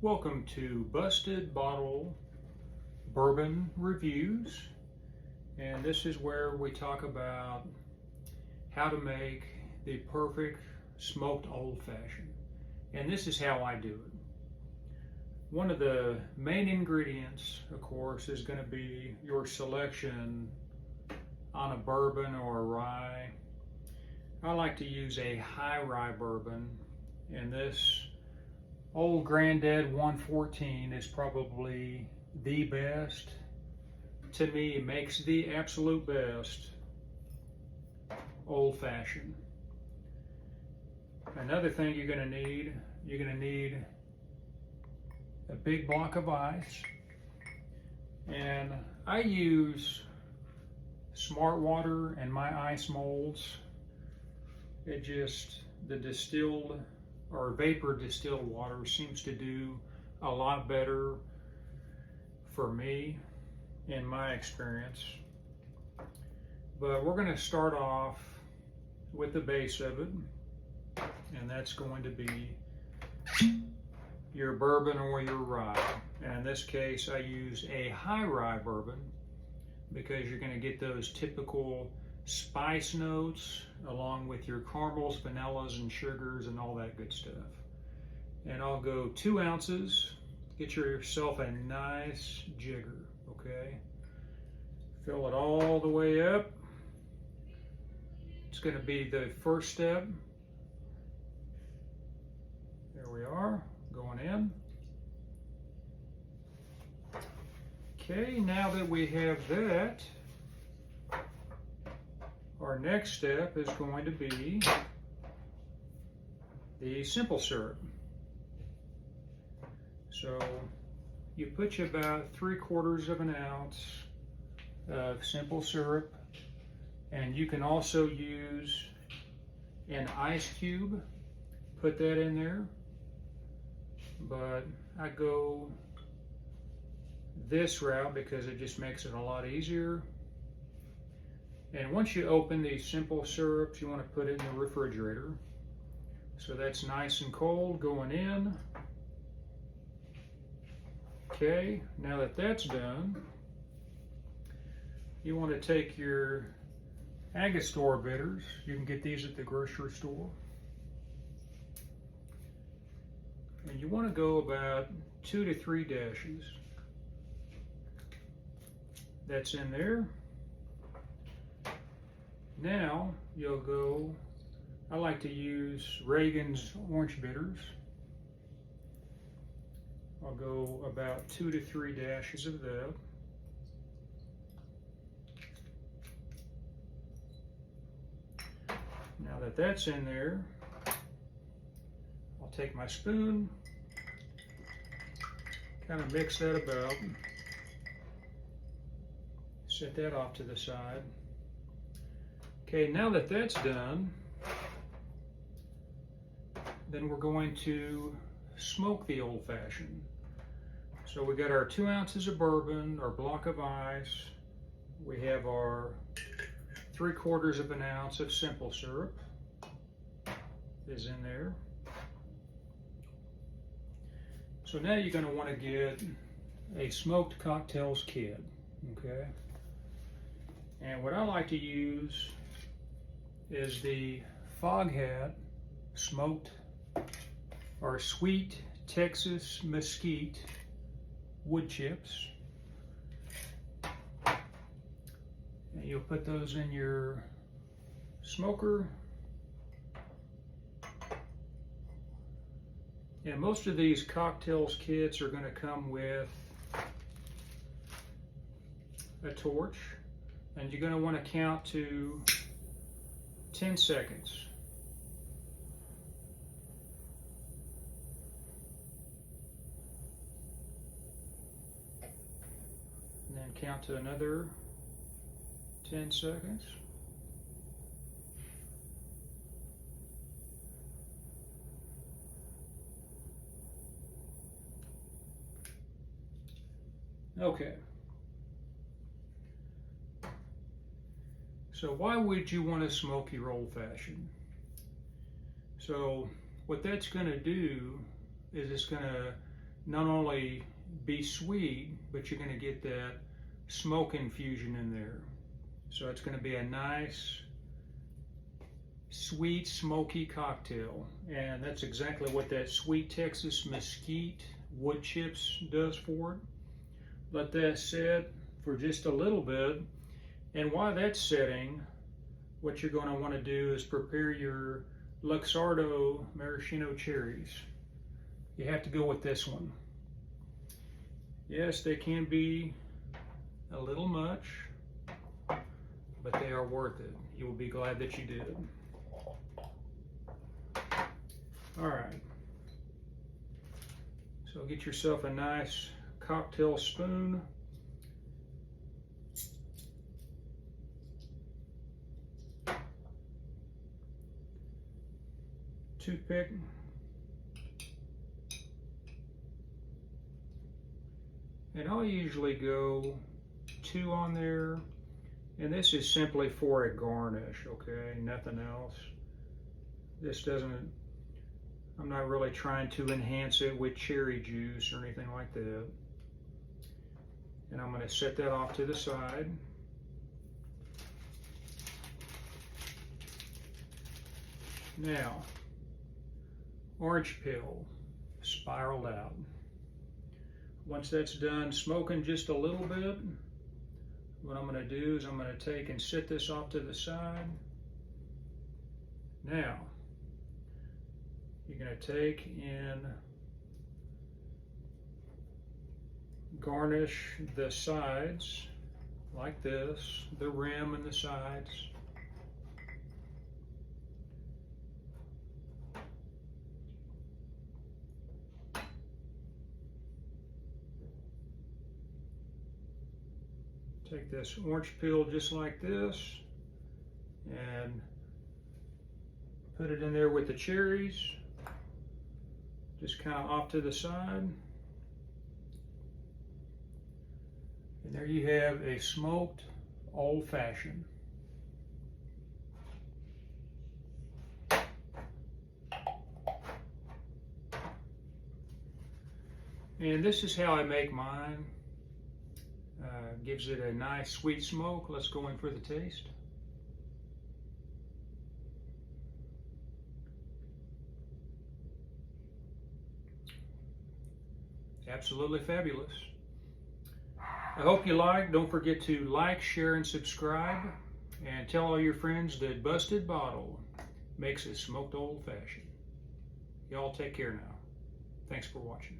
Welcome to Busted Bottle Bourbon Reviews, and this is where we talk about how to make the perfect smoked old fashioned. And this is how I do it. One of the main ingredients, of course, is going to be your selection on a bourbon or a rye. I like to use a high rye bourbon, and this Old Grandad 114 is probably the best. To me, it makes the absolute best old fashioned. Another thing you're going to need a big block of ice. And I use Smart Water and my ice molds. The distilled or vapor distilled water seems to do a lot better for me in my experience. But we're going to start off with the base of it, and that's going to be your bourbon or your rye. And in this case, I use a high rye bourbon because you're going to get those typical spice notes along with your caramels, vanillas, and sugars and all that good stuff. And I'll go 2 ounces. Get yourself a nice jigger, okay? Fill it all the way up. It's going to be the first step. There we are, going in. Okay, now that we have that, our next step is going to be the simple syrup. So you put you about 3/4 of an ounce of simple syrup, and you can also use an ice cube, put that in there, but I go this route because it just makes it a lot easier. And once you open these simple syrups, you want to put it in the refrigerator. So that's nice and cold going in. Okay, now that that's done, you want to take your Angostura bitters. You can get these at the grocery store. And you want to go about 2 to 3 dashes. That's in there. Now you'll go, I like to use Reagan's orange bitters. I'll go about 2 to 3 dashes of that. Now that that's in there, I'll take my spoon, kind of mix that about, set that off to the side. Okay, now that that's done, then we're going to smoke the old fashioned. So we got our 2 ounces of bourbon, our block of ice, we have our 3/4 of an ounce of simple syrup is in there. So now you're going to want to get a smoked cocktails kit, okay? And what I like to use is the Foghat smoked or sweet Texas mesquite wood chips. And you'll put those in your smoker. And most of these cocktails kits are going to come with a torch, and you're going to want to count to 10 seconds. And then count to another 10 seconds. Okay. So why would you want to smoke your old fashioned? So what that's going to do is it's going to not only be sweet, but you're going to get that smoke infusion in there. So it's going to be a nice, sweet, smoky cocktail. And that's exactly what that sweet Texas mesquite wood chips does for it. Let that sit for just a little bit. And while that's setting, what you're going to want to do is prepare your Luxardo maraschino cherries. You have to go with this one. Yes, they can be a little much, but they are worth it. You will be glad that you did. All right. So get yourself a nice cocktail spoon. Toothpick. And I'll usually go 2 on there. And this is simply for a garnish, okay? Nothing else. This doesn't, I'm not really trying to enhance it with cherry juice or anything like that. And I'm going to set that off to the side. Now, orange peel, spiraled out. Once that's done smoking just a little bit, what I'm going to do is I'm going to take and set this off to the side. Now, you're going to take and garnish the sides like this, the rim and the sides. Take this orange peel just like this and put it in there with the cherries, just kind of off to the side. And there you have a smoked old fashioned. And this is how I make mine. Gives it a nice sweet smoke. Let's go in for the taste. Absolutely fabulous. I hope you liked. Don't forget to like, share, and subscribe. And tell all your friends that Busted Bottle makes a smoked old fashioned. Y'all take care now. Thanks for watching.